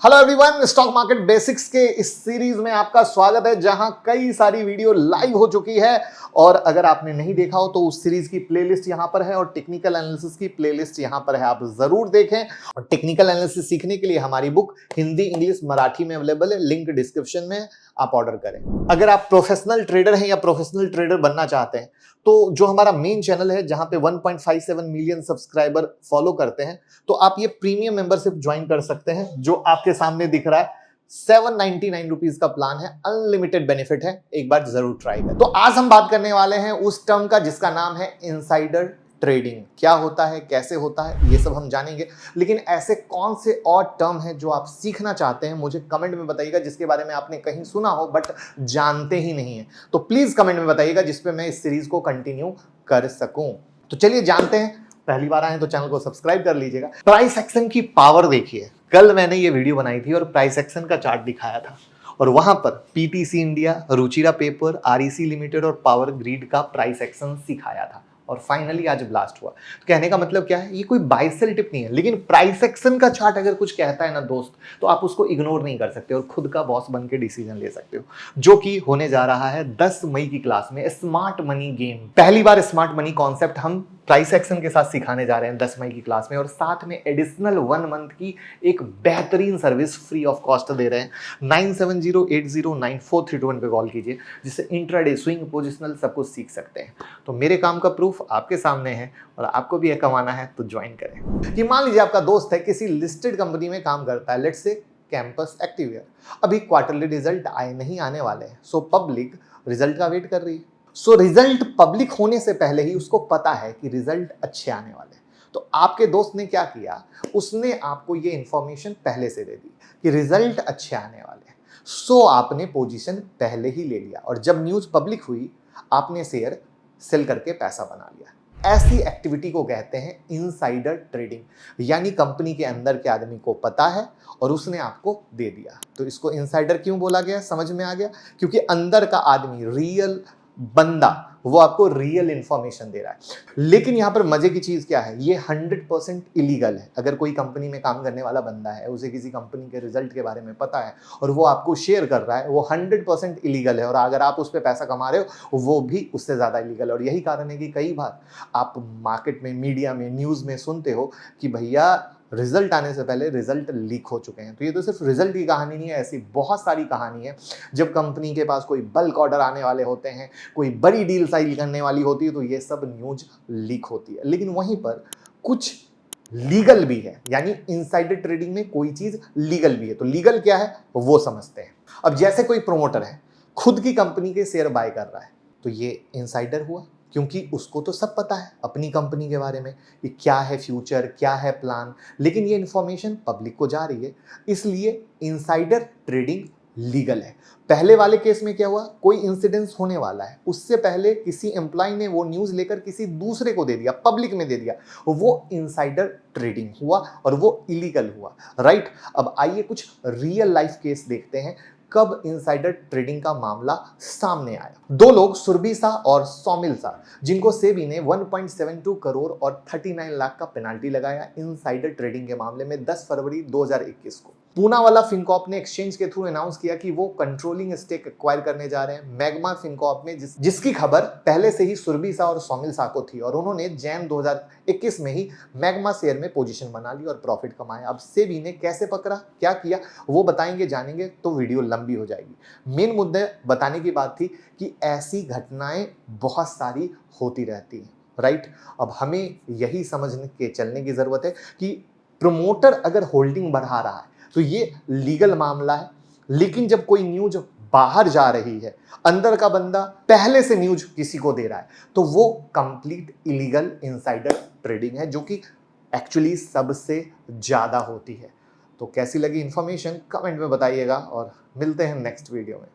Hello everyone, stock market basics के इस series में आपका स्वागत है जहां कई सारी वीडियो लाइव हो चुकी है। और अगर आपने नहीं देखा हो तो उस सीरीज की प्लेलिस्ट यहां पर है और टेक्निकल एनालिसिस की प्लेलिस्ट यहां पर है, आप जरूर देखें। और टेक्निकल एनालिसिस सीखने के लिए हमारी बुक हिंदी, इंग्लिश, मराठी में अवेलेबल है, लिंक डिस्क्रिप्शन में है, आप ऑर्डर करें। अगर आप प्रोफेशनल ट्रेडर हैं या प्रोफेशनल ट्रेडर बनना चाहते हैं तो जो हमारा मेन चैनल है जहां पे 1.57 मिलियन सब्सक्राइबर फॉलो करते हैं, तो आप ये प्रीमियम मेंबरशिप ज्वाइन कर सकते हैं जो आपके सामने दिख रहा है। 799 रुपीज का प्लान है, अनलिमिटेड बेनिफिट है, एक बार जरूर ट्राई करें। तो आज हम बात करने वाले हैं उस टर्म का जिसका नाम है इनसाइडर ट्रेडिंग। क्या होता है, कैसे होता है, ये सब हम जानेंगे। लेकिन ऐसे कौन से और टर्म हैं जो आप सीखना चाहते हैं, मुझे कमेंट में बताइएगा, जिसके बारे में आपने कहीं सुना हो बट जानते ही नहीं है। तो प्लीज कमेंट में बताइएगा जिसपे मैं इस सीरीज को कंटिन्यू कर सकूं। तो चलिए जानते हैं। पहली बार आए तो चैनल को सब्सक्राइब कर लीजिएगा। प्राइस एक्शन की पावर देखिए। कल मैंने ये वीडियो बनाई थी और प्राइस एक्शन का चार्ट दिखाया था और वहां पर PTC India, Ruchira paper, REC limited और पावर ग्रिड का प्राइस एक्शन सिखाया था और फाइनली आज ब्लास्ट हुआ। तो कहने का मतलब क्या है, ये कोई बाय सेल टिप नहीं है, लेकिन प्राइस एक्शन का चार्ट अगर कुछ कहता है ना दोस्त, तो आप उसको इग्नोर नहीं कर सकते और खुद का बॉस बन के डिसीजन ले सकते हो, जो कि होने जा रहा है 10 मई की क्लास में, स्मार्ट मनी गेम। पहली बार स्मार्ट मनी कॉन्सेप्ट हम प्राइस एक्शन के साथ सिखाने जा रहे हैं 10 मई की क्लास में, और साथ में एडिशनल 1 मंथ की एक बेहतरीन सर्विस फ्री ऑफ कॉस्ट दे रहे हैं। 9708094321 पे कॉल कीजिए, जिससे इंट्राडे, स्विंग, पोजिशनल सब कुछ सीख सकते हैं। तो मेरे काम का प्रूफ आपके सामने है और आपको भी ये कमाना है तो ज्वाइन करें। कि मान लीजिए आपका दोस्त है, किसी लिस्टेड कंपनी में काम करता है, लेट्स से कैंपस एक्टिवियर। अभी क्वार्टरली रिजल्ट आए नहीं आने वाले हैं, सो पब्लिक रिजल्ट का वेट कर रही है। सो रिजल्ट पब्लिक होने से पहले ही उसको पता है कि रिजल्ट अच्छे आने वाले हैं। तो आपके दोस्त ने क्या किया, उसने आपको ये इंफॉर्मेशन पहले से दे दी कि रिजल्ट अच्छे आने वाले हैं। सो आपने पोजीशन पहले ही ले लिया और जब न्यूज पब्लिक हुई, आपने शेयर सेल करके पैसा बना लिया। ऐसी एक्टिविटी को कहते हैं इनसाइडर ट्रेडिंग। यानी कंपनी के अंदर के आदमी को पता है और उसने आपको दे दिया। तो इसको इनसाइडर क्यों बोला गया, समझ में आ गया? क्योंकि अंदर का आदमी, रियल बंदा, वो आपको रियल इंफॉर्मेशन दे रहा है। लेकिन यहां पर मजे की चीज क्या है, ये 100% इलीगल है। अगर कोई कंपनी में काम करने वाला बंदा है, उसे किसी कंपनी के रिजल्ट के बारे में पता है और वो आपको शेयर कर रहा है, वो 100% इलीगल है। और अगर आप उस पर पैसा कमा रहे हो, वो भी उससे ज्यादा इलीगल है। और यही कारण है कि कई बार आप मार्केट में, मीडिया में, न्यूज में सुनते हो कि भैया रिजल्ट आने से पहले रिजल्ट लीक हो चुके हैं। तो ये तो सिर्फ रिजल्ट की कहानी नहीं है, ऐसी बहुत सारी कहानी है। जब कंपनी के पास कोई बल्क ऑर्डर आने वाले होते हैं, कोई बड़ी डील साइन करने वाली होती है, तो ये सब न्यूज लीक होती है। लेकिन वहीं पर कुछ लीगल भी है, यानी इनसाइडर ट्रेडिंग में कोई चीज लीगल भी है। तो लीगल क्या है वो समझते हैं। अब जैसे कोई प्रोमोटर है, खुद की कंपनी के शेयर बाय कर रहा है, तो ये इनसाइडर हुआ, क्योंकि उसको तो सब पता है अपनी कंपनी के बारे में कि क्या है फ्यूचर, क्या है प्लान। लेकिन ये इंफॉर्मेशन पब्लिक को जा रही है, इसलिए इनसाइडर ट्रेडिंग लीगल है। पहले वाले केस में क्या हुआ, कोई इंसिडेंस होने वाला है, उससे पहले किसी एम्प्लॉय ने वो न्यूज लेकर किसी दूसरे को दे दिया, पब्लिक में दे दिया, वो इनसाइडर ट्रेडिंग हुआ और वो इलीगल हुआ, राइट? अब आइए कुछ रियल लाइफ केस देखते हैं कब इनसाइडर ट्रेडिंग का मामला सामने आया। दो लोग, सुरभि शाह और सौमिल शाह, जिनको सेबी ने 1.72 करोड़ और 39 लाख का पेनाल्टी लगाया इनसाइडर ट्रेडिंग के मामले में 10 फरवरी 2021 को। पूना वाला फिनकॉर्प ने एक्सचेंज के थ्रू अनाउंस किया कि वो कंट्रोलिंग स्टेक एक्वायर करने जा रहे हैं मैग्मा फिनकॉर्प में, जिसकी खबर पहले से ही सुरभि शाह और सौमिल शाह को थी और उन्होंने जैन 2021 में ही मैग्मा शेयर में पोजीशन बना ली और प्रॉफिट कमाया। अब सेबी ने कैसे पकड़ा, क्या किया, वो बताएंगे, जानेंगे तो वीडियो लंबी हो जाएगी। मेन मुद्दे बताने की बात थी कि ऐसी घटनाएं बहुत सारी होती रहती हैं, राइट? अब हमें यही समझ के चलने की जरूरत है कि प्रमोटर अगर होल्डिंग बढ़ा रहा है तो ये लीगल मामला है। लेकिन जब कोई न्यूज बाहर जा रही है, अंदर का बंदा पहले से न्यूज किसी को दे रहा है, तो वो कंप्लीट इलीगल इनसाइडर ट्रेडिंग है, जो कि एक्चुअली सबसे ज्यादा होती है। तो कैसी लगी इंफॉर्मेशन कमेंट में बताइएगा और मिलते हैं नेक्स्ट वीडियो में।